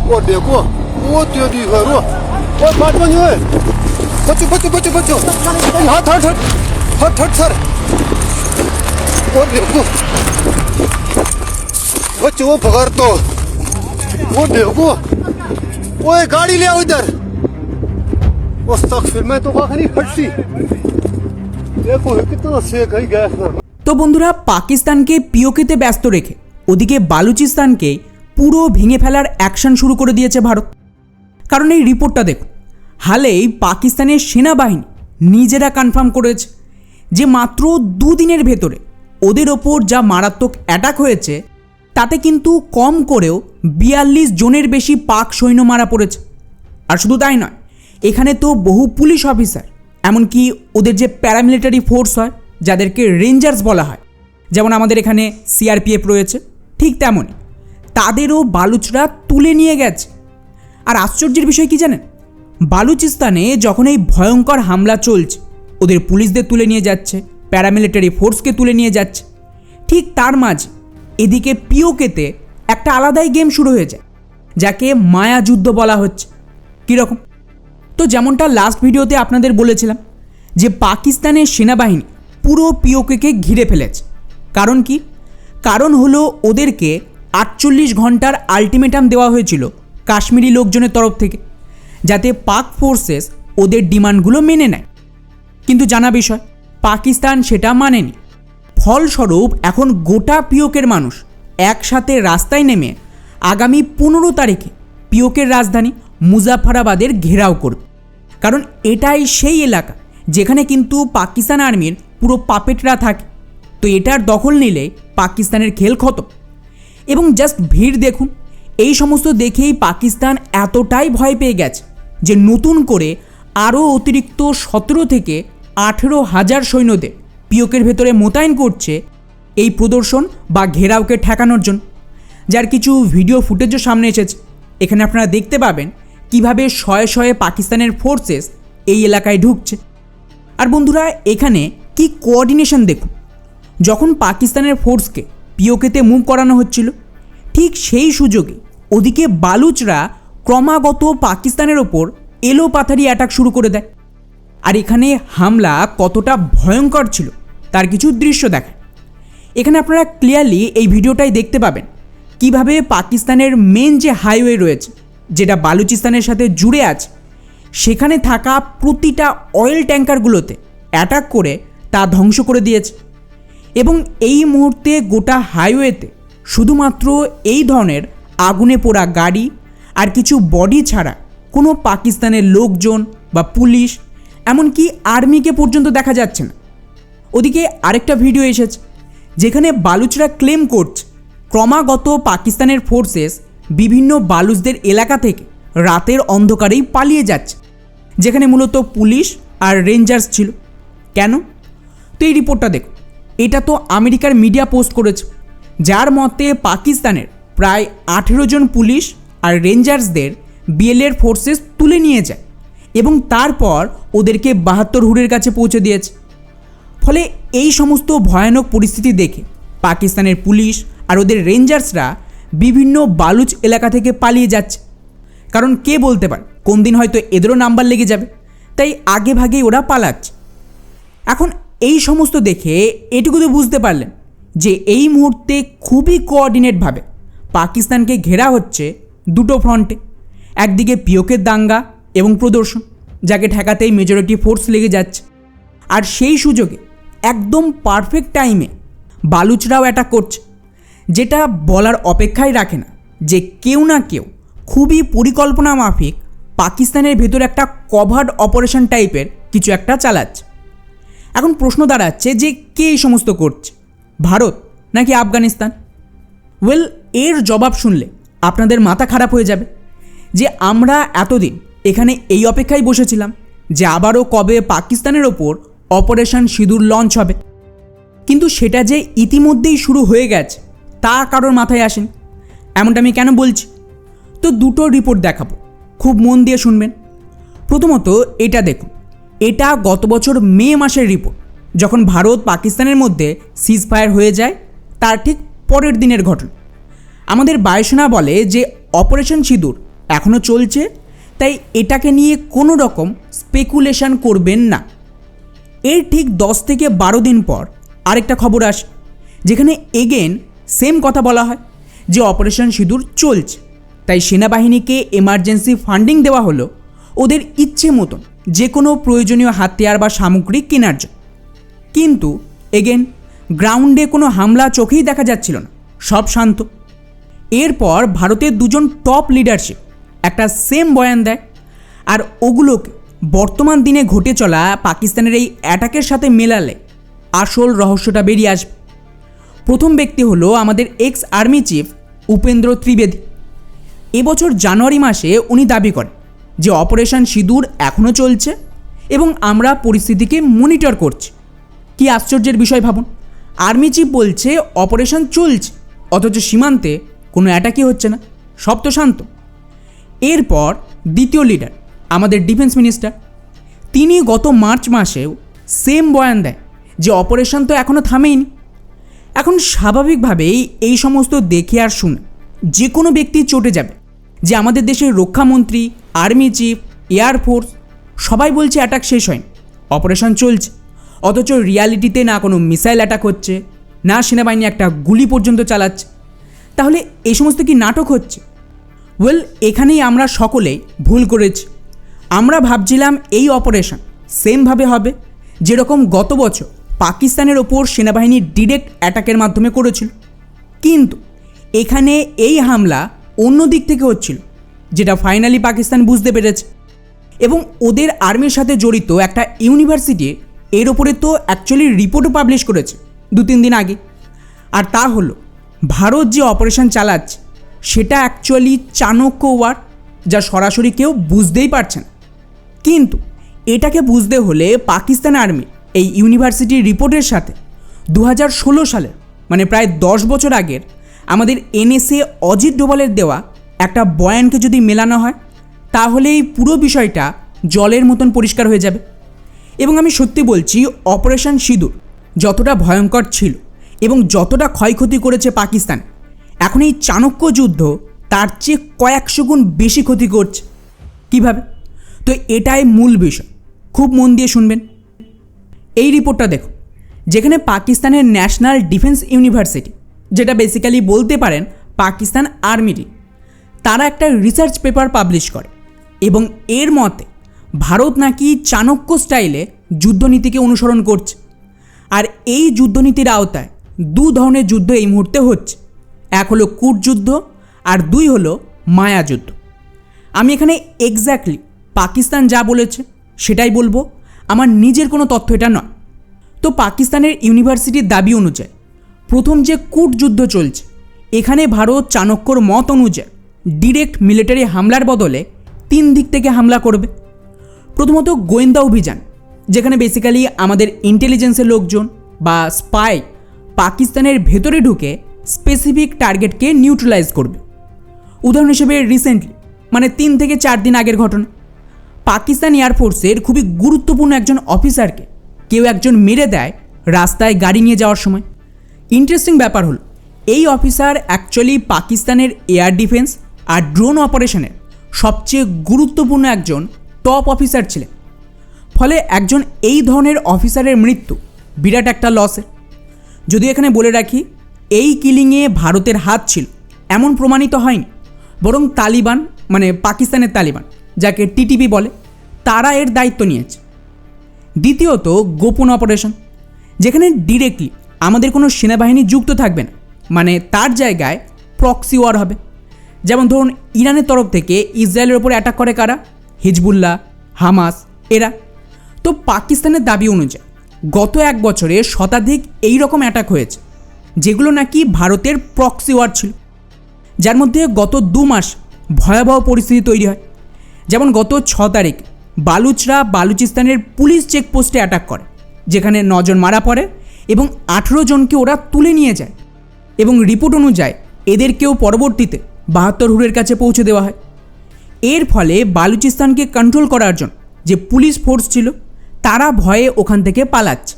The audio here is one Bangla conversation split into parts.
我别过，我爹地快路，我把这你喂，不，你好他，我别过，我就不敢动，我别过，我गाड़ी ले आओ इधर, वो फिर मैं तो कहा नहीं फटती, देखो कितना सेक है गैस ना। তো বন্ধুরা, পাকিস্তানকে পিওকেতে ব্যস্ত রেখে ওদিকে বালুচিস্তানকে পুরো ভেঙে ফেলার অ্যাকশন শুরু করে দিয়েছে ভারত। কারণ এই রিপোর্টটা দেখুন, হালেই পাকিস্তানের সেনাবাহিনী নিজেরা কনফার্ম করেছে যে মাত্র দুদিনের ভেতরে ওদের ওপর যা মারাত্মক অ্যাটাক হয়েছে তাতে কিন্তু কম করেও 42 জনের বেশি পাক সৈন্য মারা পড়েছে। আর শুধু তাই নয়, এখানে তো বহু পুলিশ অফিসার, এমনকি ওদের যে প্যারামিলিটারি ফোর্স হয় যাদেরকে রেঞ্জার্স বলা হয়, যেমন আমাদের এখানে সিআরপিএফ রয়েছে, ঠিক তেমনই তাদেরও বালুচরা তুলে নিয়ে গেছে। আর আশ্চর্যের বিষয় কি জানেন, বালুচিস্তানে যখন এই ভয়ঙ্কর হামলা চলছে, ওদের পুলিশদের তুলে নিয়ে যাচ্ছে, প্যারামিলিটারি ফোর্সকে তুলে নিয়ে যাচ্ছে, ঠিক তার মাঝে এদিকে পিওকেতে একটা আলাদাই গেম শুরু হয়ে যায়, যাকে মায়া যুদ্ধ বলা হচ্ছে। কীরকম? তো যেমনটা লাস্ট ভিডিওতে আপনাদের বলেছিলাম যে পাকিস্তানের সেনাবাহিনী পুরো পিওকেকে ঘিরে ফেলেছে। কারণ কি? কারণ হলো ওদেরকে 48 ঘন্টার আলটিমেটাম দেওয়া হয়েছিল কাশ্মীরি লোকজনের তরফ থেকে, যাতে পাক ফোর্সেস ওদের ডিমান্ডগুলো মেনে নেয়। কিন্তু জানা বিষয়, পাকিস্তান সেটা মানেনি। ফলস্বরূপ এখন গোটা পিওকের মানুষ একসাথে রাস্তায় নেমে আগামী 15 তারিখে পিওকের রাজধানী মুজাফফরাবাদের ঘেরাও করবে। কারণ এটাই সেই এলাকা যেখানে কিন্তু পাকিস্তান আর্মির পুরো পাপেটরা থাকে। তো এটার দখল নিলে পাকিস্তানের খেল খতম। এবং জাস্ট ভিড় দেখুন, এই সমস্ত দেখেই পাকিস্তান এতটাই ভয় পেয়ে গেছে যে নতুন করে আরও অতিরিক্ত 17 থেকে 18 হাজার সৈন্যদের পিওকের ভেতরে মোতায়েন করছে এই প্রদর্শন বা ঘেরাওকে ঠেকানোর জন্য। যার কিছু ভিডিও ফুটেজও সামনে এসেছে। এখানে আপনারা দেখতে পাবেন কিভাবে শয়ে শয়ে পাকিস্তানের ফোর্সেস এই এলাকায় ঢুকছে। আর বন্ধুরা, এখানে কি কোঅর্ডিনেশন দেখুন। যখন পাকিস্তানের ফোর্সকে পিওকেতে মুভ করানো হচ্ছিল, ঠিক সেই সুযোগে ওদিকে বালুচরা ক্রমাগত পাকিস্তানের ওপর এলোপাথারি অ্যাটাক শুরু করে দেয়। আর এখানে হামলা কতটা ভয়ঙ্কর ছিল তার কিছু দৃশ্য দেখায়। এখানে আপনারা ক্লিয়ারলি এই ভিডিওটাই দেখতে পাবেন কিভাবে পাকিস্তানের মেন যে হাইওয়ে রয়েছে, যেটা বালুচিস্তানের সাথে জুড়ে আছে, সেখানে থাকা প্রতিটা অয়েল ট্যাঙ্কারগুলোতে অ্যাটাক করে তা ধ্বংস করে দিয়েছে। এবং এই মুহূর্তে গোটা হাইওয়েতে শুধুমাত্র এই ধরনের আগুনে পোড়া গাড়ি আর কিছু বডি ছাড়া কোনো পাকিস্তানের লোকজন বা পুলিশ, এমনকি আর্মিকে পর্যন্ত দেখা যাচ্ছে না। ওদিকে আরেকটা ভিডিও এসেছে যেখানে বালুচরা ক্লেম করছে ক্রমাগত পাকিস্তানের ফোর্সেস বিভিন্ন বালুচদের এলাকা থেকে রাতের অন্ধকারেই পালিয়ে যাচ্ছে, যেখানে মূলত পুলিশ আর রেঞ্জার্স ছিল। কেন? তো এই রিপোর্টটা দেখুন। এটা তো আমেরিকার মিডিয়া পোস্ট করেছে, যার মতে পাকিস্তানের প্রায় 18 জন পুলিশ আর রেঞ্জার্সদের বিএলএর ফোর্সেস তুলে নিয়ে যায় এবং তারপর ওদেরকে 72 হুডের কাছে পৌঁছে দিয়েছে। ফলে এই সমস্ত ভয়ানক পরিস্থিতি দেখে পাকিস্তানের পুলিশ আর ওদের রেঞ্জার্সরা বিভিন্ন বালুচ এলাকা থেকে পালিয়ে যাচ্ছে। কারণ কে বলতে পারে কোন দিন হয়তো এদেরও নাম্বার লেগে যাবে, তাই আগে ভাগেই ওরা পালাচ্ছে। এখন এই সমস্ত দেখে এটুকু তো বুঝতে পারলেন যে এই মুহূর্তে খুবই কোঅর্ডিনেটভাবে পাকিস্তানকে ঘেরা হচ্ছে দুটো ফ্রন্টে। একদিকে পিওকের দাঙ্গা এবং প্রদর্শন, যাকে ঠেকাতেই মেজরিটি ফোর্স লেগে যাচ্ছে, আর সেই সুযোগে একদম পারফেক্ট টাইমে বালুচরাও অ্যাটাক করছে, যেটা বলার অপেক্ষাই রাখে না যে কেউ না কেউ খুবই পরিকল্পনা মাফিক পাকিস্তানের ভেতর একটা কভার্ড অপারেশন টাইপের কিছু একটা চালাচ্ছে। এখন প্রশ্ন দাঁড়াচ্ছে যে কে এই সমস্ত করছে, ভারত নাকি আফগানিস্তান? ওয়েল, এর জবাব শুনলে আপনাদের মাথা খারাপ হয়ে যাবে যে আমরা এতদিন এখানে এই অপেক্ষায় বসেছিলাম যে আবারও কবে পাকিস্তানের ওপর অপারেশন সিঁদুর লঞ্চ হবে। কিন্তু সেটা যে ইতিমধ্যেই শুরু হয়ে গেছে তা কারোর মাথায় আসেনি। এমনটা আমি কেন বলছি? তো দুটো রিপোর্ট দেখাবো, খুব মন দিয়ে শুনবেন। প্রথমত এটা দেখুন, এটা গত বছর মে মাসের রিপোর্ট, যখন ভারত পাকিস্তানের মধ্যে সিজ ফায়ার হয়ে যায় তার ঠিক পরের দিনের ঘটনা। আমাদের বায়ুসেনা বলে যে অপারেশন সিঁদুর এখনও চলছে, তাই এটাকে নিয়ে কোনো রকম স্পেকুলেশন করবেন না। এর ঠিক 10 থেকে 12 দিন পর আরেকটা খবর আসে, যেখানে এগেন সেম কথা বলা হয় যে অপারেশন সিঁদুর চলছে, তাই সেনাবাহিনীকে এমার্জেন্সি ফান্ডিং দেওয়া হলো ওদের ইচ্ছে মতন যে কোনো প্রয়োজনীয় হাতিয়ার বা সামগ্রী কেনার জন্য। কিন্তু এগেন গ্রাউন্ডে কোনো হামলা চোখেই দেখা যাচ্ছিল না, সব শান্ত। এরপর ভারতের দুজন টপ লিডারশিপ একটা সেম বয়ান দেয়, আর ওগুলোকে বর্তমান দিনে ঘটে চলা পাকিস্তানের এই অ্যাটাকের সাথে মেলালে আসল রহস্যটা বেরিয়ে আসবে। প্রথম ব্যক্তি হলো আমাদের ex army chief Upendra Trivedi. এবছর জানুয়ারি মাসে উনি দাবি করেন যে অপারেশন সিঁদুর এখনও চলছে এবং আমরা পরিস্থিতিকে মনিটর করছি। কি আশ্চর্যের বিষয় ভাবুন, আর্মি চিফ বলছে অপারেশন চলছে, অথচ সীমান্তে কোনো অ্যাটাকই হচ্ছে না, সব তো শান্ত। এরপর দ্বিতীয় লিডার আমাদের ডিফেন্স মিনিস্টার, তিনি গত মার্চ মাসেও সেম বয়ান দেয় যে অপারেশন তো এখনও থামেইনি। এখন স্বাভাবিকভাবেই এই সমস্ত দেখে আর শুনে যে কোনো ব্যক্তি চটে যাবে যে আমাদের দেশের রক্ষামন্ত্রী, আর্মি চিফ, এয়ারফোর্স সবাই বলছে অ্যাটাক শেষ হয়নি, অপারেশন চলছে, অথচ রিয়ালিটিতে না কোনো মিসাইল অ্যাটাক হচ্ছে, না সেনাবাহিনী একটা গুলি পর্যন্ত চালাচ্ছে। তাহলে এই সমস্ত কি নাটক হচ্ছে? ওয়েল, এখানেই আমরা সকলেই ভুল করেছি। আমরা ভাবছিলাম এই অপারেশন সেমভাবে হবে যেরকম গত বছর পাকিস্তানের ওপর সেনাবাহিনী ডিরেক্ট অ্যাটাকের মাধ্যমে করেছিল, কিন্তু এখানে এই হামলা অন্য দিক থেকে হচ্ছিল, যেটা ফাইনালি পাকিস্তান বুঝতে পেরেছে। এবং ওদের আর্মির সাথে জড়িত একটা ইউনিভার্সিটি এর ওপরে তো অ্যাকচুয়ালি রিপোর্টও পাবলিশ করেছে 2-3 দিন আগে। আর তা হলো ভারত যে অপারেশন চালাচ্ছে সেটা অ্যাকচুয়ালি চাণক্য ওয়ার, যা সরাসরি কেউ বুঝতেই পারছে না। কিন্তু এটাকে বুঝতে হলে পাকিস্তান আর্মি এই ইউনিভার্সিটির রিপোর্টের সাথে 2016 সালের মানে প্রায় 10 বছর আগের আমাদের এনএসএ অজিত ডোভালের দেওয়া একটা বয়ানকে যদি মেলানো হয়, তাহলে এই পুরো বিষয়টা জলের মতন পরিষ্কার হয়ে যাবে। এবং আমি সত্যি বলছি, অপারেশন সিঁদুর যতটা ভয়ঙ্কর ছিল এবং যতটা ক্ষয়ক্ষতি করেছে পাকিস্তান, এখন এই চাণক্য যুদ্ধ তার চেয়ে কয়েকশো গুণ বেশি ক্ষতি করছে। কিভাবে? তো এটাই মূল বিষয়, খুব মন দিয়ে শুনবেন। এই রিপোর্টটা দেখুন, যেখানে পাকিস্তানের ন্যাশনাল ডিফেন্স ইউনিভার্সিটি, যেটা বেসিক্যালি বলতে পারেন পাকিস্তান আর্মিরই, তারা একটা রিসার্চ পেপার পাবলিশ করে এবং এর মতে ভারত নাকি চাণক্য স্টাইলে যুদ্ধনীতিকে অনুসরণ করছে। আর এই যুদ্ধনীতির আওতায় 2 ধরনের যুদ্ধ এই মুহূর্তে হচ্ছে, এক হলো কূটযুদ্ধ আর 2 হলো মায়াযুদ্ধ। আমি এখানে এক্স্যাক্টলি পাকিস্তান যা বলেছে সেটাই বলবো, আমার নিজের কোনো তথ্য এটা নয়। তো পাকিস্তানের ইউনিভার্সিটির দাবি অনুযায়ী প্রথম যে কূটযুদ্ধ চলছে, এখানে ভারত চাণক্যর মত অনুযায়ী ডিরেক্ট মিলিটারি হামলার বদলে 3 দিক থেকে হামলা করবে। প্রথমত গোয়েন্দা অভিযান, যেখানে বেসিক্যালি আমাদের ইন্টেলিজেন্সের লোকজন বা স্পাই পাকিস্তানের ভেতরে ঢুকে স্পেসিফিক টার্গেটকে নিউট্রালাইজ করবে। উদাহরণ হিসেবে রিসেন্টলি মানে 3 থেকে 4 দিন আগের ঘটনা, পাকিস্তান এয়ারফোর্সের খুবই গুরুত্বপূর্ণ একজন অফিসারকে কেউ একজন মেরে দেয় রাস্তায় গাড়ি নিয়ে যাওয়ার সময়। ইন্টারেস্টিং ব্যাপার হলো এই অফিসার অ্যাকচুয়ালি পাকিস্তানের এয়ার ডিফেন্স আর ড্রোন অপারেশনের সবচেয়ে গুরুত্বপূর্ণ একজন টপ অফিসার ছিলেন। ফলে একজন এই ধরনের অফিসারের মৃত্যু বিরাট একটা লসের। যদি এখানে বলে রাখি, এই কিলিংয়ে ভারতের হাত ছিল এমন প্রমাণিত হয়নি, বরং তালিবান মানে পাকিস্তানের তালিবান, যাকে টিটিপি বলে, তারা এর দায়িত্ব নিয়েছে। দ্বিতীয়ত গোপন অপারেশন, যেখানে ডিরেক্টলি আমাদের কোনো সেনাবাহিনী যুক্ত থাকবে না, মানে তার জায়গায় প্রক্সি ওয়ার হবে। যেমন ধরুন ইরানের তরফ থেকে ইসরায়েলের ওপর অ্যাটাক করে কারা? হিজবুল্লাহ, হামাস, এরা। তো পাকিস্তানের দাবি অনুযায়ী গত 1 বছরে শতাধিক এই রকম অ্যাটাক হয়েছে, যেগুলো নাকি ভারতের প্রক্সি ওয়ার ছিল, যার মধ্যে গত 2 মাস ভয়াবহ পরিস্থিতি তৈরি হয়। যেমন গত 6 তারিখ বালুচরা বালুচিস্তানের পুলিশ চেকপোস্টে অ্যাটাক করে, যেখানে 9 জন মারা পড়ে এবং 18 জনকে ওরা তুলে নিয়ে যায়। এবং রিপোর্ট অনুযায়ী এদেরকেও পরবর্তীতে 72 হুরের কাছে পৌঁছে দেওয়া হয়। এর ফলে বালুচিস্তানকে কন্ট্রোল করার জন্য যে পুলিশ ফোর্স ছিল, তারা ভয়ে ওখান থেকে পালাচ্ছে।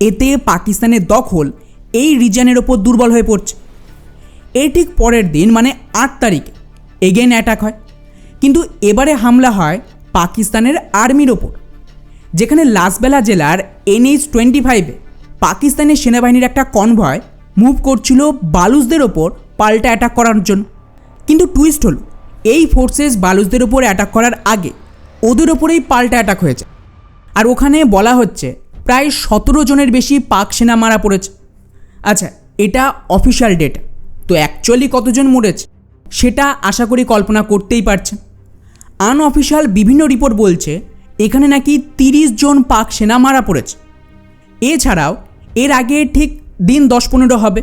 এতে পাকিস্তানের দখল এই রিজনের ওপর দুর্বল হয়ে পড়ছে। এর ঠিক পরের দিন মানে 8 তারিখে এগেন অ্যাটাক হয়, কিন্তু এবারে হামলা হয় পাকিস্তানের আর্মির ওপর, যেখানে লাসবেলা জেলার NH-25-এ পাকিস্তানের সেনাবাহিনীর একটা কনভয় মুভ করছিল বালুচদের ওপর পাল্টা অ্যাটাক করার জন্য। কিন্তু টুইস্ট হলো, এই ফোর্সেস বালুচদের ওপর অ্যাটাক করার আগে ওদের ওপরেই পাল্টা অ্যাটাক হয়েছে। আর ওখানে বলা হচ্ছে প্রায় 17 জনের বেশি পাক সেনা মারা পড়েছে। আচ্ছা, এটা অফিসিয়াল ডেটা, তো অ্যাকচুয়ালি কতজন মরেছে সেটা আশা করি কল্পনা করতেই পারছেন। আনঅফিসিয়াল বিভিন্ন রিপোর্ট বলছে এখানে নাকি 30 জন পাক সেনা মারা পড়েছে। এছাড়াও এর আগে ঠিক দিন 10-15 হবে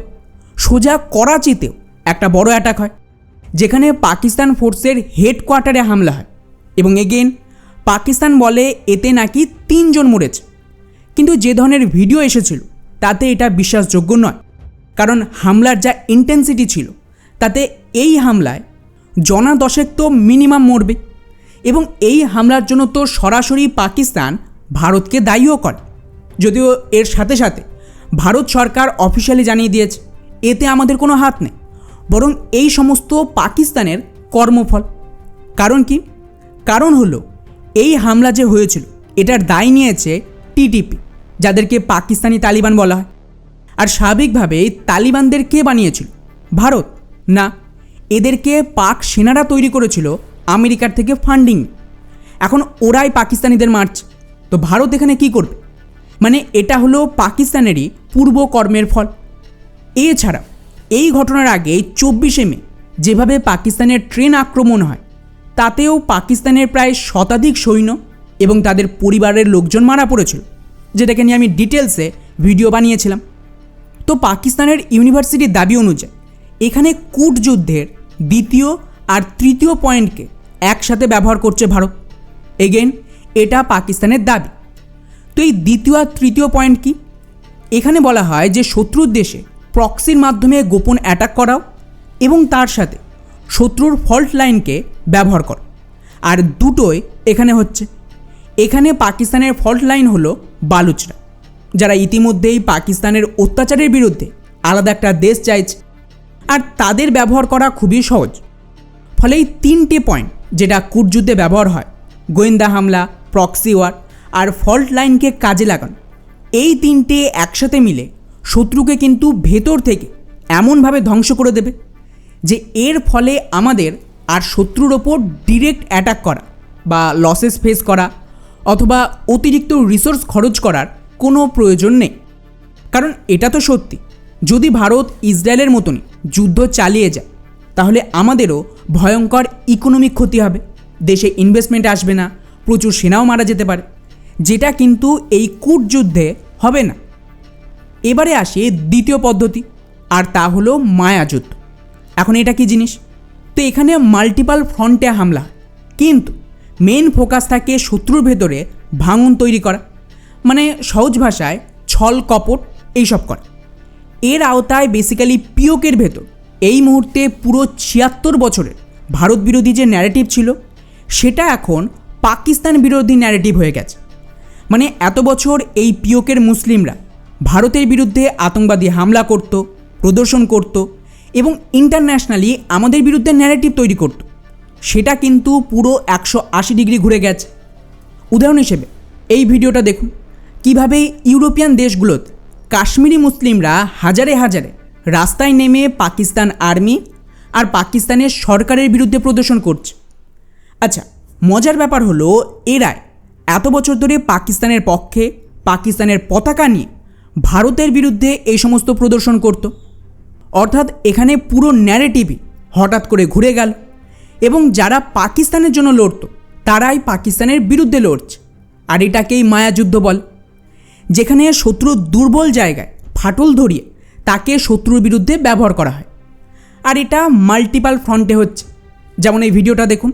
সোজা করাচিতেও একটা বড় অ্যাটাক হয়, যেখানে পাকিস্তান ফোর্সের হেডকোয়ার্টারে হামলা হয় এবং এগেন পাকিস্তান বলে এতে নাকি 3 জন মরেছে। কিন্তু যে ধরনের ভিডিও এসেছিল তাতে এটা বিশ্বাসযোগ্য নয়, কারণ হামলার যা ইন্টেন্সিটি ছিল তাতে এই হামলায় জনা 10 তো মিনিমাম মরবে। এবং এই হামলার জন্য তো সরাসরি পাকিস্তান ভারতকে দায়ীও করে, যদিও এর সাথে সাথে ভারত সরকার অফিসিয়ালি জানিয়ে দিয়েছে এতে আমাদের কোনো হাত নেই, বরং এই সমস্ত পাকিস্তানের কর্মফল। কারণ কি? কারণ হলো এই হামলা যে হয়েছিল এটার দায় নিয়েছে টিটিপি, যাদেরকে পাকিস্তানি তালিবান বলা হয়। আর স্বাভাবিকভাবে তালিবানদের কে বানিয়েছিল? ভারত না, এদেরকে পাক সেনারা তৈরি করেছিল আমেরিকার থেকে ফান্ডিং। এখন ওরাই পাকিস্তানিদের মারছে, তো ভারত এখানে কি করবে? মানে এটা হলো পাকিস্তানেরই পূর্ব কর্মের ফল। এছাড়া এই ঘটনার আগে 24শে মে যেভাবে পাকিস্তানের ট্রেন আক্রমণ হয় তাতেও পাকিস্তানের প্রায় শতাধিক সৈন্য এবং তাদের পরিবারের লোকজন মারা পড়েছিল, যেটাকে নিয়ে আমি ডিটেলসে ভিডিও বানিয়েছিলাম। তো পাকিস্তানের ইউনিভার্সিটির দাবি অনুযায়ী এখানে কূটযুদ্ধের দ্বিতীয় আর তৃতীয় পয়েন্টকে একসাথে ব্যবহার করছে ভারত। এগেন এটা পাকিস্তানের দাবি। তো এই দ্বিতীয় আর তৃতীয় পয়েন্ট কি? এখানে বলা হয় যে শত্রুর দেশে প্রক্সির মাধ্যমে গোপন অ্যাটাক করাও এবং তার সাথে শত্রুর ফল্ট লাইনকে ব্যবহার করো। আর দুটোই এখানে হচ্ছে। এখানে পাকিস্তানের ফল্ট লাইন হলো বালুচরা, যারা ইতিমধ্যেই পাকিস্তানের অত্যাচারের বিরুদ্ধে আলাদা একটা দেশ চাইছে, আর তাদের ব্যবহার করা খুবই সহজ। ফলে এই 3টে পয়েন্ট যেটা কূটযুদ্ধে ব্যবহার হয়, গোয়েন্দা হামলা, প্রক্সি ওয়ার আর ফল্ট লাইনকে কাজে লাগানো, এই 3টে একসাথে মিলে শত্রুকে কিন্তু ভেতর থেকে এমনভাবে ধ্বংস করে দেবে যে এর ফলে আমাদের আর শত্রুর ওপর ডিরেক্ট অ্যাটাক করা বা লসেস ফেস করা অথবা অতিরিক্ত রিসোর্স খরচ করার কোনো প্রয়োজন নেই। কারণ এটা তো সত্যি, যদি ভারত ইসরায়েলের মতনই যুদ্ধ চালিয়ে যায় তাহলে আমাদেরও ভয়ঙ্কর ইকোনমিক ক্ষতি হবে, দেশে ইনভেস্টমেন্ট আসবে না, প্রচুর সেনাও মারা যেতে পারে, যেটা কিন্তু এই কূটযুদ্ধে হবে না। এবারে আসে দ্বিতীয় পদ্ধতি, আর তা হলো মায়াযুদ্ধ। এখন এটা কি জিনিস? তো এখানে মাল্টিপাল ফ্রন্টে হামলা হয়, কিন্তু মেন ফোকাস থাকে শত্রুর ভেতরে ভাঙন তৈরি করা, মানে সহজ ভাষায় ছল কপট এইসব করা। এর আওতায় বেসিক্যালি পিওকের ভেতর এই মুহূর্তে পুরো 76 বছরের ভারত বিরোধী যে ন্যারেটিভ ছিল সেটা এখন পাকিস্তান বিরোধী ন্যারেটিভ হয়ে গেছে। মানে এত বছর এই পিওকের মুসলিমরা ভারতের বিরুদ্ধে আতঙ্কবাদী হামলা করত, প্রদর্শন করত এবং ইন্টারন্যাশনালি আমাদের বিরুদ্ধে ন্যারেটিভ তৈরি করত, সেটা কিন্তু পুরো 180 ডিগ্রি ঘুরে গেছে। উদাহরণ হিসেবে এই ভিডিওটা দেখুন, কিভাবে ইউরোপিয়ান দেশগুলোতে কাশ্মীরি মুসলিমরা হাজারে হাজারে রাস্তায় নেমে পাকিস্তান আর্মি আর পাকিস্তানের সরকারের বিরুদ্ধে প্রদর্শন করছে। আচ্ছা, মজার ব্যাপার হলো এরাই এত বছর ধরে পাকিস্তানের পক্ষে পাকিস্তানের পতাকা নিয়ে ভারতের বিরুদ্ধে এই সমস্ত প্রদর্শন করত। অর্থাৎ এখানে পুরো ন্যারেটিভই হঠাৎ করে ঘুরে গেল এবং যারা পাকিস্তানের জন্য লড়ত তারাই পাকিস্তানের বিরুদ্ধে লড়ছে। আর এটাকেই মায়াযুদ্ধ বল, যেখানে শত্রুর দুর্বল জায়গায় ফাটল ধরিয়ে তাকে শত্রুর বিরুদ্ধে ব্যবহার করা হয়। আর এটা মাল্টিপাল ফ্রন্টে হচ্ছে। যেমন এই ভিডিওটা দেখুন,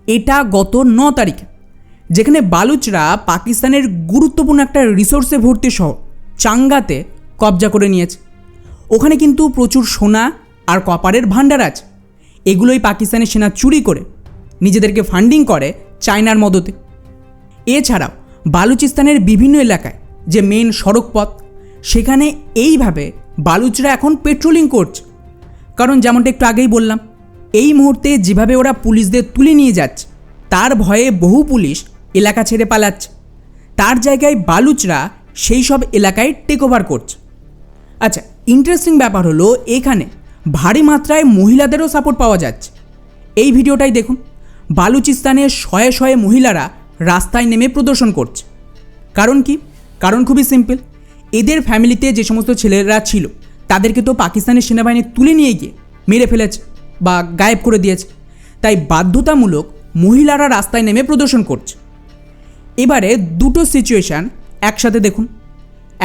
এটা গত 9 তারিখে, যেখানে বালুচরা পাকিস্তানের গুরুত্বপূর্ণ একটা রিসোর্সে ভর্তি শহর চাঙ্গাতে কবজা করে নিয়েছে। ওখানে কিন্তু প্রচুর সোনা আর কপারের ভাণ্ডার আছে। এগুলোই পাকিস্তানের সেনা চুরি করে নিজেদেরকে ফান্ডিং করে চায়নার মদতে। এছাড়াও বালুচিস্তানের বিভিন্ন এলাকায় যে মেন সড়ক পথ, সেখানে এইভাবে বালুচরা এখন পেট্রোলিং করছে। কারণ যেমনটা একটু আগেই বললাম, এই মুহূর্তে যেভাবে ওরা পুলিশদের তুলে নিয়ে যাচ্ছে তার ভয়ে বহু পুলিশ এলাকা ছেড়ে পালাচ্ছে। তার জায়গায় বালুচরা সেই সব এলাকায় টেক ওভার করছে। আচ্ছা, ইন্টারেস্টিং ব্যাপার হলো এখানে ভারী মাত্রায় মহিলাদেরও সাপোর্ট পাওয়া যাচ্ছে। এই ভিডিওটাই দেখুন। বালুচিস্তানের শয়ে শয়ে মহিলারা রাস্তায় নেমে প্রদর্শন করছে। কারণ কি? কারণ খুবই সিম্পল। এদের ফ্যামিলিতে যে সমস্ত ছেলেরা ছিল তাদেরকে তো পাকিস্তানের সেনাবাহিনী তুলে নিয়ে গিয়ে মেরে ফেলেছে বা গায়েব করে দিয়েছে। তাই বাধ্যতামূলক মহিলারা রাস্তায় নেমে প্রদর্শন করছে। এবারে দুটো সিচুয়েশান একসাথে দেখুন।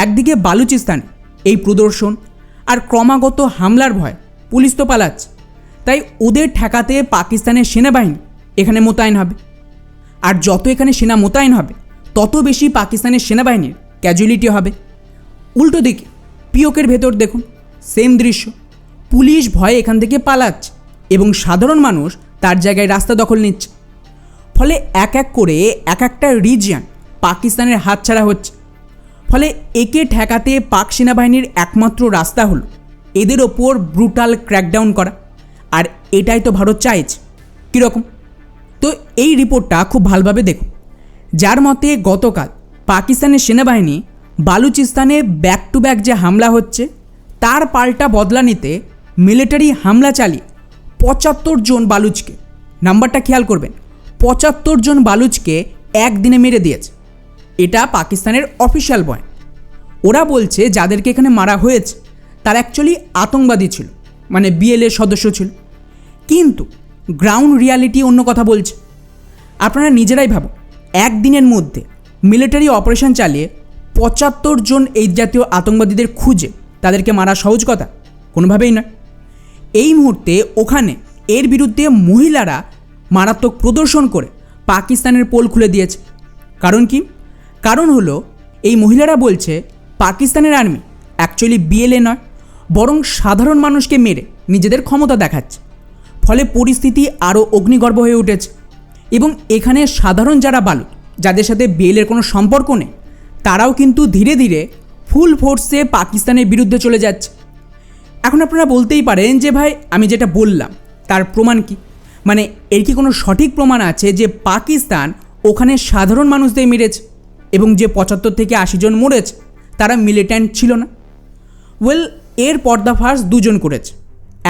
একদিকে বালুচিস্তানে এই প্রদর্শন আর ক্রমাগত হামলার ভয় পুলিশ তো পালাচ্ছে, তাই ওদের ঠেকাতে পাকিস্তানের সেনাবাহিনী এখানে মোতায়েন হবে। আর যত এখানে সেনা মোতায়েন হবে তত বেশি পাকিস্তানের সেনাবাহিনীর ক্যাজুয়ালিটি হবে। উল্টো দিকে পিওকের ভেতর দেখুন, সেম দৃশ্য। পুলিশ ভয়ে এখান থেকে পালাচ্ছে এবং সাধারণ মানুষ তার জায়গায় রাস্তা দখল নিচ্ছে। ফলে এক এক করে এক একটা রিজিয়ন পাকিস্তানের হাতছাড়া হচ্ছে। ফলে একে ঠেকাতে পাক সেনাবাহিনীর একমাত্র রাস্তা হলো এদের ওপর ব্রুটাল ক্র্যাকডাউন করা। আর এটাই তো ভারত চাইছে। কীরকম? তো এই রিপোর্টটা খুব ভালোভাবে দেখুন, যার মতে গতকাল পাকিস্তানের সেনাবাহিনী বালুচিস্তানে ব্যাক টু ব্যাক যে হামলা হচ্ছে তার পাল্টা বদলা নিতে মিলিটারি হামলা চালিয়ে ৭৫ জন বালুচকে, নাম্বারটা খেয়াল করবেন, ৭৫ জন বালুচকে একদিনে মেরে দিয়েছে। এটা পাকিস্তানের অফিসিয়াল পয়েন্ট। ওরা বলছে যাদেরকে এখানে মারা হয়েছে তারা অ্যাকচুয়ালি আতঙ্কবাদী ছিল, মানে বিএলএর সদস্য ছিল। কিন্তু গ্রাউন্ড রিয়ালিটি অন্য কথা বলছে। আপনারা নিজেরাই ভাবুন, একদিনের মধ্যে মিলিটারি অপারেশন চালিয়ে ৭৫ জন এই জাতীয় আতঙ্কবাদীদের খুঁজে তাদেরকে মারা সহজ কথা? কোনোভাবেই নয়। এই মুহূর্তে ওখানে এর বিরুদ্ধে মহিলারা মারাত্মক প্রদর্শন করে পাকিস্তানের পোল খুলে দিয়েছে। কারণ কি? কারণ হলো এই মহিলারা বলছে পাকিস্তানের আর্মি অ্যাকচুয়ালি বিএলএ নয়, বরং সাধারণ মানুষকে মেরে নিজেদের ক্ষমতা দেখাচ্ছে। ফলে পরিস্থিতি আরও অগ্নিগর্ভ হয়ে উঠেছে এবং এখানে সাধারণ যারা বালুচ, যাদের সাথে বিএলএর কোনো সম্পর্ক নেই, তারাও কিন্তু ধীরে ধীরে ফুল ফোর্সে পাকিস্তানের বিরুদ্ধে চলে যাচ্ছে। এখন আপনারা বলতেই পারেন যে ভাই আমি যেটা বললাম তার প্রমাণ কি? মানে এর কি কোনো সঠিক প্রমাণ আছে যে পাকিস্তান ওখানে সাধারণ মানুষদের মেরেছে এবং যে ৭৫ থেকে ৮০ জন মরেছে তারা মিলিট্যান্ট ছিল না? ওয়েল, এর পর্দাফাশ দুজন করেছে।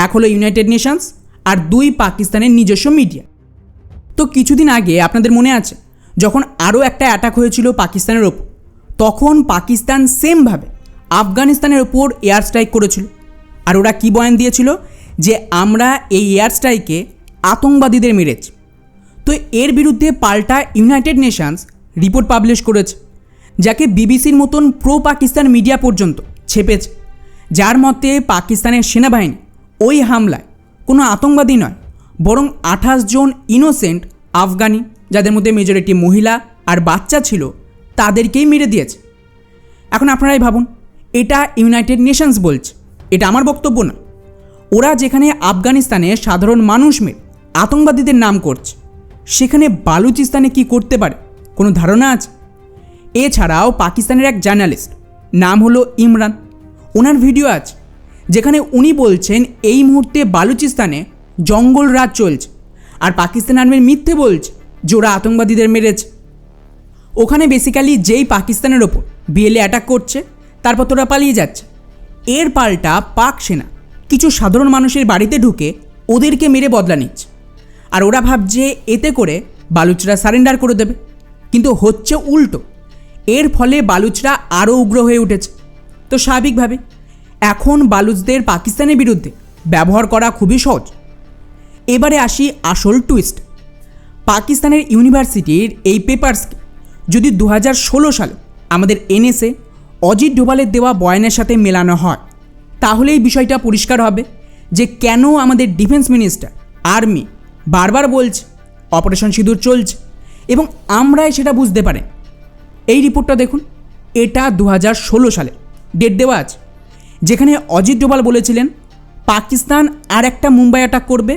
এক হলো ইউনাইটেড নেশনস আর দুই পাকিস্তানের নিজস্ব মিডিয়া। তো কিছুদিন আগে আপনাদের মনে আছে যখন আরও একটা অ্যাটাক হয়েছিল পাকিস্তানের ওপর, তখন পাকিস্তান সেমভাবে আফগানিস্তানের ওপর এয়ার স্ট্রাইক করেছিল। আর ওরা কী বয়ান দিয়েছিল? যে আমরা এই এয়ার স্ট্রাইকে আতঙ্কবাদীদের মেরেছি। তো এর বিরুদ্ধে পাল্টা ইউনাইটেড নেশনস রিপোর্ট পাবলিশ করেছে, যাকে বিবিসির মতন প্রো পাকিস্তান মিডিয়া পর্যন্ত ছেপেছে, যার মতে পাকিস্তানের সেনাবাহিনী ওই হামলায় কোনো আতঙ্কবাদী নয়, বরং ২৮ জন ইনোসেন্ট আফগানি, যাদের মধ্যে মেজরিটি মহিলা আর বাচ্চা ছিল, তাদেরকেই মেরে দিয়েছে। এখন আপনারাই ভাবুন, এটা ইউনাইটেড নেশনস বলছে, এটা আমার বক্তব্য না। ওরা যেখানে আফগানিস্তানে সাধারণ মানুষ মেরে আতঙ্কবাদীদের নাম করছে, সেখানে বালুচিস্তানে কি করতে পারে কোনো ধারণা আছে? এছাড়াও পাকিস্তানের এক জার্নালিস্ট, নাম হলো ইমরান, ওনার ভিডিও আছে যেখানে উনি বলছেন এই মুহূর্তে বালুচিস্তানে জঙ্গল রাজ চলছে আর পাকিস্তান আর্মির মিথ্যে বলছে যে ওরা আতঙ্কবাদীদের মেরেছে। ওখানে বেসিক্যালি যেই পাকিস্তানের ওপর বিএলএ অ্যাটাক করছে তারপর তোরা পালিয়ে যাচ্ছে, এর পাল্টা পাক সেনা কিছু সাধারণ মানুষের বাড়িতে ঢুকে ওদেরকে মেরে বদলা নিচ্ছে। আর ওরা ভাবছে এতে করে বালুচরা সারেন্ডার করে দেবে, কিন্তু হচ্ছে উল্টো। এর ফলে বালুচরা আরও উগ্র হয়ে উঠেছে। তো স্বাভাবিকভাবে এখন বালুচদের পাকিস্তানের বিরুদ্ধে ব্যবহার করা খুবই সহজ। এবারে আসি আসল টুইস্ট। পাকিস্তানের ইউনিভার্সিটির এই পেপারসকে যদি 2016 সালে আমাদের এনএসএ অজিত ডোভালের দেওয়া বয়ানের সাথে মেলানো হয়, তাহলে এই বিষয়টা পরিষ্কার হবে যে কেন আমাদের ডিফেন্স মিনিস্টার আর্মি বারবার বলছে অপারেশন সিঁদুর চলছে এবং আমরাই সেটা বুঝতে পারেন। এই রিপোর্টটা দেখুন, এটা 2016 সালে ডেট দেওয়া আছে, যেখানে অজিত ডোভাল বলেছিলেন পাকিস্তান আর একটা মুম্বাই অ্যাটাক করবে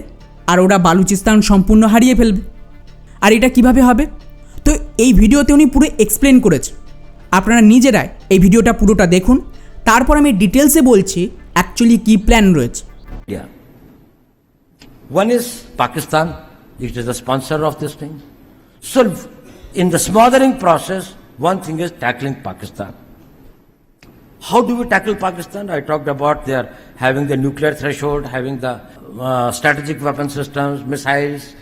আর ওরা বালুচিস্তান সম্পূর্ণ হারিয়ে ফেলবে। আর এটা কিভাবে হবে? তো এই ভিডিওতে উনি পুরো এক্সপ্লেন করেছে। আপনারা নিজেরাই এই ভিডিওটা পুরোটা দেখুন, তারপর আমি ডিটেলসে বলছি অ্যাকচুয়ালি কী প্ল্যান রয়েছে। One is Pakistan, it is the sponsor of this thing. So, in the smothering process, one thing is tackling Pakistan. How do we tackle Pakistan? I talked about their having the nuclear threshold, having the strategic weapon systems, missiles,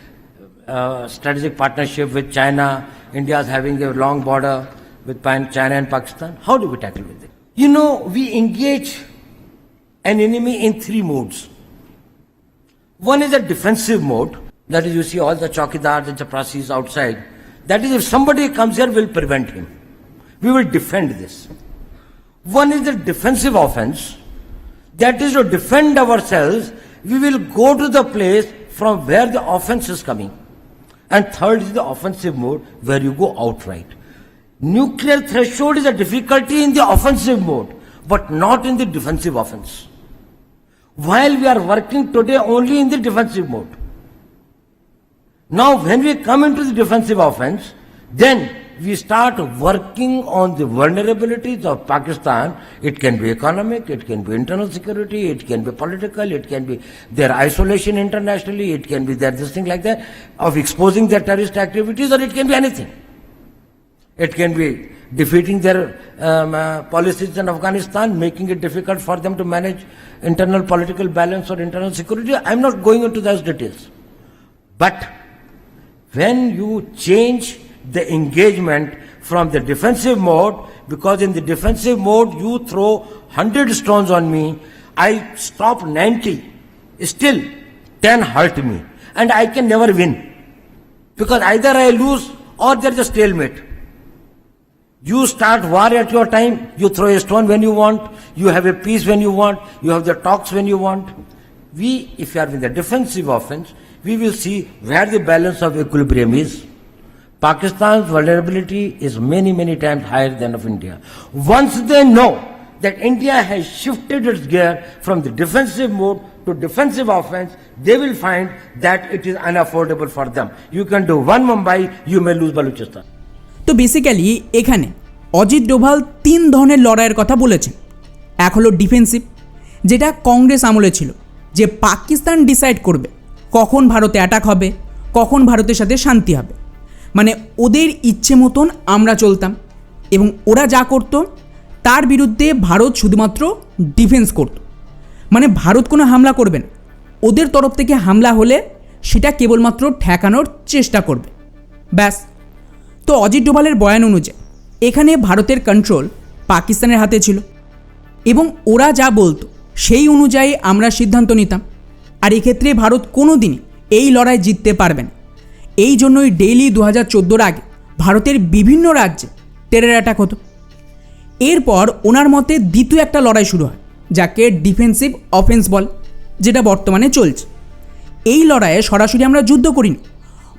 strategic partnership with China. India is having a long border with China and Pakistan. How do we tackle with it? You know, we engage an enemy in three modes. One is a defensive mode. That is, you see all the chowkidars and chaprasis outside. That is, if somebody comes here, we'll prevent him. We will defend this. One is the defensive offense. That is to defend ourselves. We will go to the place from where the offense is coming. And third is the offensive mode, where you go outright. Nuclear threshold is a difficulty in the offensive mode, but not in the defensive offense. While we are working today only in the defensive mode. Now when we come into the defensive offense, then we start working on the vulnerabilities of Pakistan. It can be economic, it can be internal security, it can be political, it can be their isolation internationally, it can be their this thing like that, of exposing their terrorist activities, or it can be anything. It can be defeating their policies in Afghanistan, making it difficult for them to manage internal political balance or internal security. I'm not going into those details. But when you change the engagement from the defensive mode, because in the defensive mode you throw 100 stones on me, I stop 90, still 10 hurt me, and I can never win, because either I lose or there's a stalemate. You start war at your time, you throw a stone when you want, you have a peace when you want, you have the talks when you want. We, if you are in the defensive offense, we will see where the balance of equilibrium is. Pakistan's vulnerability is many, many times higher than of India. Once they know that India has shifted its gear from the defensive mode to defensive offense, they will find that it is unaffordable for them. You can do one Mumbai, you may lose Balochistan. তো বেসিক্যালি এখানে অজিত ডোভাল তিন ধরনের লড়াইয়ের কথা বলেছেন। এক হলো ডিফেন্সিভ, যেটা কংগ্রেস আমলে ছিল, যে পাকিস্তান ডিসাইড করবে কখন ভারতে অ্যাটাক হবে, কখন ভারতের সাথে শান্তি হবে, মানে ওদের ইচ্ছে মতন আমরা চলতাম এবং ওরা যা করতো তার বিরুদ্ধে ভারত শুধুমাত্র ডিফেন্স করত। মানে ভারত কোনো হামলা করবে না, ওদের তরফ থেকে হামলা হলে সেটা কেবলমাত্র ঠেকানোর চেষ্টা করবে, ব্যাস। তো অজিত ডোভালের বয়ান অনুযায়ী এখানে ভারতের কন্ট্রোল পাকিস্তানের হাতে ছিল এবং ওরা যা বলতো সেই অনুযায়ী আমরা সিদ্ধান্ত নিতাম। আর এক্ষেত্রে ভারত কোনো দিনই এই লড়াই জিততে পারবে না। এই জন্যই ডেইলি 2014 আগে ভারতের বিভিন্ন রাজ্যে টেরর অ্যাটাক হতো। এরপর ওনার মতে দ্বিতীয় একটা লড়াই শুরু হয়, যাকে ডিফেন্সিভ অফেন্স বলে, যেটা বর্তমানে চলছে। এই লড়াইয়ে সরাসরি আমরা যুদ্ধ করি না,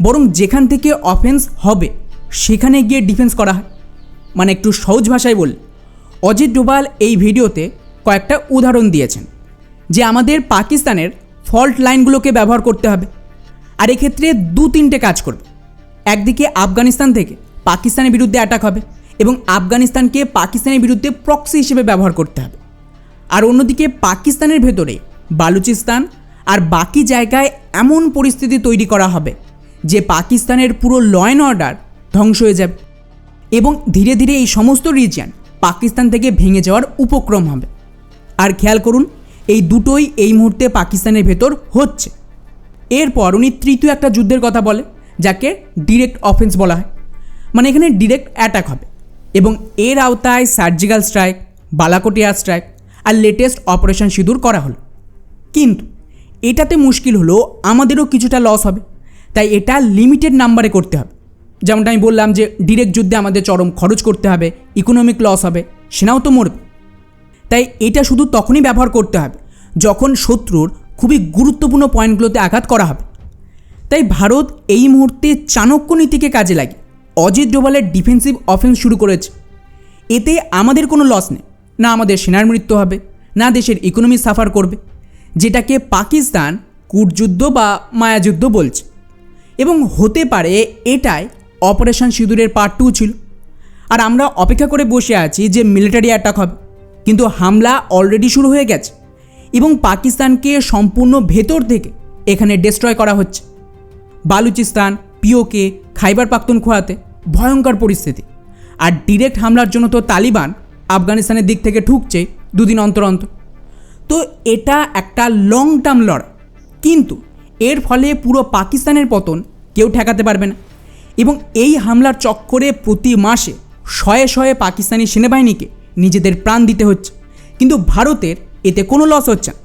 বরং যেখান থেকে অফেন্স হবে সেখানে গিয়ে ডিফেন্স করা হয়। মানে একটু সহজ ভাষায় বললে অজিত ডোভাল এই ভিডিওতে কয়েকটা উদাহরণ দিয়েছেন যে আমাদের পাকিস্তানের ফল্ট লাইনগুলোকে ব্যবহার করতে হবে। আর এক্ষেত্রে দু তিনটে কাজ করবে। একদিকে আফগানিস্তান থেকে পাকিস্তানের বিরুদ্ধে অ্যাটাক হবে এবং আফগানিস্তানকে পাকিস্তানের বিরুদ্ধে প্রক্সি হিসেবে ব্যবহার করতে হবে। আর অন্যদিকে পাকিস্তানের ভেতরে বালুচিস্তান আর বাকি জায়গায় এমন পরিস্থিতি তৈরি করা হবে যে পাকিস্তানের পুরো ল অ্যান্ড অর্ডার ধ্বংস হয়ে যাবে এবং ধীরে ধীরে এই সমস্ত রিজিয়ন পাকিস্তান থেকে ভেঙে যাওয়ার উপক্রম হবে। আর খেয়াল করুন, এই দুটোই এই মুহূর্তে পাকিস্তানের ভেতর হচ্ছে। এরপর উনি তৃতীয় একটা যুদ্ধের কথা বলে, যাকে ডিরেক্ট অফেন্স বলা হয়। মানে এখানে ডিরেক্ট অ্যাটাক হবে এবং এর আওতায় surgical strike, Balakot air strike আর লেটেস্ট অপারেশন সিঁদুর করা হলো। কিন্তু এটাতে মুশকিল হলো আমাদেরও কিছুটা লস হবে, তাই এটা লিমিটেড নাম্বারে করতে হবে। যেমনটা আমি বললাম যে ডিরেক্ট যুদ্ধে আমাদের চরম খরচ করতে হবে, ইকোনমিক লস হবে, সেনাও তো মরবে। তাই এটা শুধু তখনই ব্যবহার করতে হবে যখন শত্রুর খুবই গুরুত্বপূর্ণ পয়েন্টগুলোতে আঘাত করা হবে। তাই ভারত এই মুহূর্তে চাণক্য নীতিকে কাজে লাগে অজিত ডোভালের ডিফেন্সিভ অফেন্স শুরু করেছে। এতে আমাদের কোনো লস নেই, না আমাদের সেনার মৃত্যু হবে, না দেশের ইকোনমি সাফার করবে, যেটাকে পাকিস্তান কূটযুদ্ধ বা মায়াযুদ্ধ বলছে। এবং হতে পারে এটাই অপারেশন সিঁদুরের পার্ট 2 ছিল। আর আমরা অপেক্ষা করে বসে আছি যে মিলিটারি অ্যাটাক হবে, কিন্তু হামলা অলরেডি শুরু হয়ে গেছে এবং পাকিস্তানকে সম্পূর্ণ ভেতর থেকে এখানে ডিস্ট্রয় করা হচ্ছে। বালুচিস্তান, পিওকে, খাইবার পাখতুনখোয়াতে ভয়ঙ্কর পরিস্থিতি। আর ডিরেক্ট হামলার জন্য তো তালিবান আফগানিস্তানের দিক থেকে ঠুকছে দুদিন অন্তর অন্তর। তো এটা একটা লং টার্ম লড়াই, কিন্তু এর ফলে পুরো পাকিস্তানের পতন কেউ ঠেকাতে পারবে না। এবং এই হামলার চক্করে প্রতি মাসে শয়ে শয়ে পাকিস্তানি সেনাবাহিনীকে নিজেদের প্রাণ দিতে হচ্ছে, কিন্তু ভারতের এতে কোনো লস হচ্ছে না।